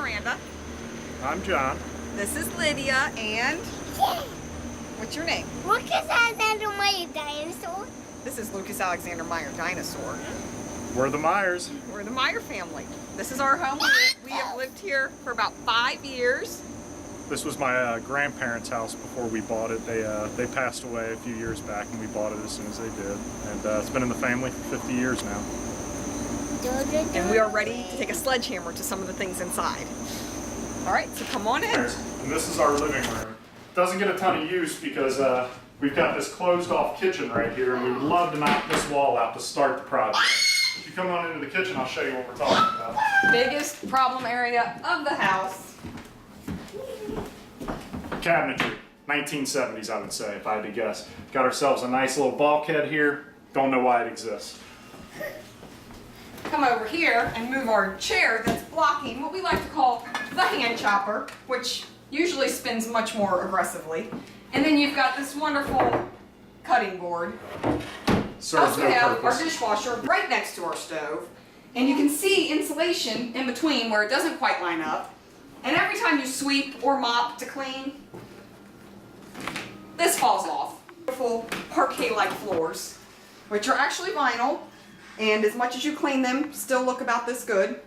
Miranda. I'm John. This is Lydia, and what's your name? Lucas Alexander Meyer Dinosaur. This is Lucas Alexander Meyer Dinosaur. We're the Myers. We're the Meyer family. This is our home. We have lived here for about 5 years. This was my grandparents' house before we bought it. They passed away a few years back, and we bought it as soon as they did. And it's been in the family for 50 years now. And we are ready to take a sledgehammer to some of the things inside. All right, so come on in. And this is our living room. Doesn't get a ton of use because we've got this closed-off kitchen right here, and we would love to knock this wall out to start the project. If you come on into the kitchen, I'll show you what we're talking about. Biggest problem area of the house. Cabinetry, 1970s, I would say, if I had to guess. Got ourselves a nice little bulkhead here. Don't know why it exists. Come over here and move our chair that's blocking what we like to call the hand chopper, which usually spins much more aggressively. And then you've got this wonderful cutting board. Serves Also no have purpose. our dishwasher right next to our stove. And you can see insulation in between where it doesn't quite line up. And every time you sweep or mop to clean, this falls off. Beautiful parquet-like floors, which are actually vinyl. And as much as you clean them, still look about this good.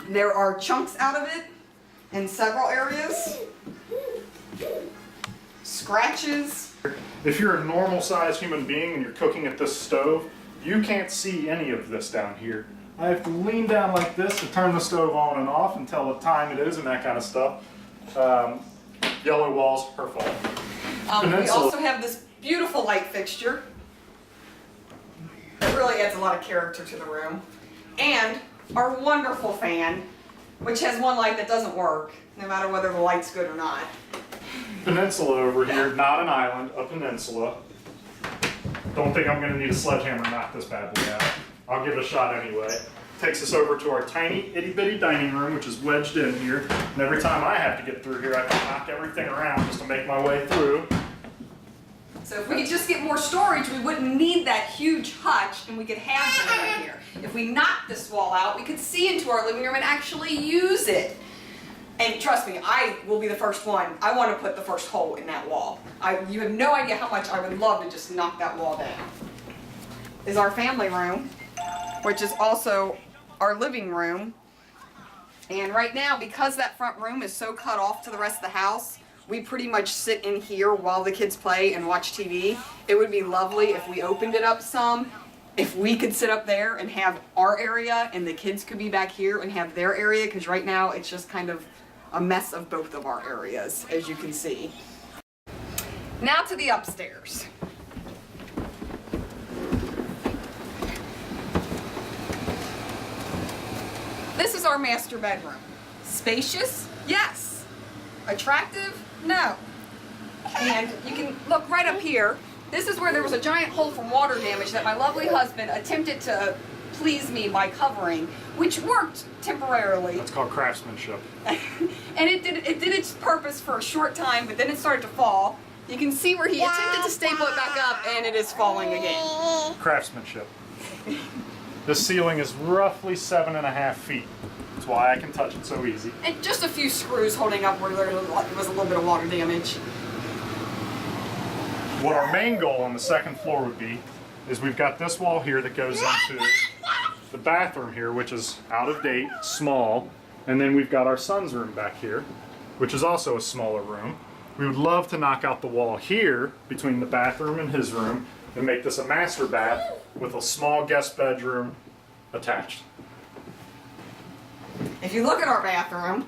There are chunks out of it in several areas. Scratches. If you're a normal-sized human being and you're cooking at this stove, you can't see any of this down here. I have to lean down like this to turn the stove on and off and tell what time it is and that kind of stuff. Yellow walls, her fault. We also have this beautiful light fixture. It really adds a lot of character to the room. And our wonderful fan, which has one light that doesn't work, no matter whether the light's good or not. Peninsula over here, not an island, a peninsula. Don't think I'm going to need a sledgehammer to knock this bad boy out. I'll give it a shot anyway. Takes us over to our tiny itty bitty dining room, which is wedged in here. And every time I have to get through here, I have to knock everything around just to make my way through. So if we could just get more storage, we wouldn't need that huge hutch and we could have them right here. If we knocked this wall out, we could see into our living room and actually use it. And trust me, I will be the first one. I want to put the first hole in that wall. You have no idea how much I would love to just knock that wall down. Is our family room, which is also our living room. And right now, because that front room is so cut off to the rest of the house, we pretty much sit in here while the kids play and watch TV. It would be lovely if we opened it up some, if we could sit up there and have our area and the kids could be back here and have their area, because right now it's just kind of a mess of both of our areas, as you can see. Now to the upstairs. This is our master bedroom. Spacious? Yes. Attractive? No. And you can look right up here. This is where there was a giant hole from water damage that my lovely husband attempted to please me by covering, which worked temporarily. That's called craftsmanship. And it did its purpose for a short time, but then it started to fall. You can see where he attempted to staple it back up, and it is falling again. Craftsmanship. The ceiling is roughly 7.5 feet. That's why I can touch it so easy. And just a few screws holding up where there was a little bit of water damage. What our main goal on the second floor would be is we've got this wall here that goes into the bathroom here, which is out of date, small, and then we've got our son's room back here, which is also a smaller room. We would love to knock out the wall here between the bathroom and his room and make this a master bath with a small guest bedroom attached. If you look at our bathroom,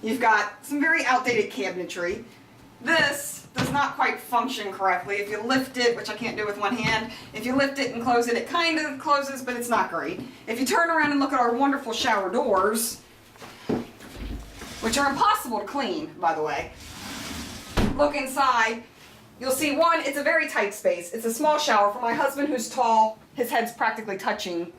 you've got some very outdated cabinetry. This does not quite function correctly. If you lift it, which I can't do with one hand, if you lift it and close it, it kind of closes, but it's not great. If you turn around and look at our wonderful shower doors, which are impossible to clean, by the way, look inside, you'll see one, it's a very tight space. It's a small shower. For my husband who's tall, his head's practically touching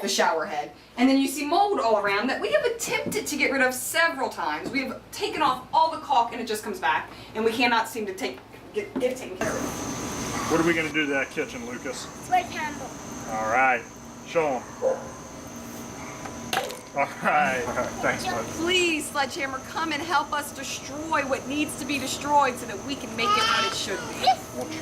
the shower head. And then you see mold all around that we have attempted to get rid of several times. We have taken off all the caulk and it just comes back, and we cannot seem to get it taken care of. What are we going to do to that kitchen, Lucas? Sledgehammer. All right, show them. All right. Thanks, bud. Please, Sledgehammer, come and help us destroy what needs to be destroyed so that we can make it what it should be. This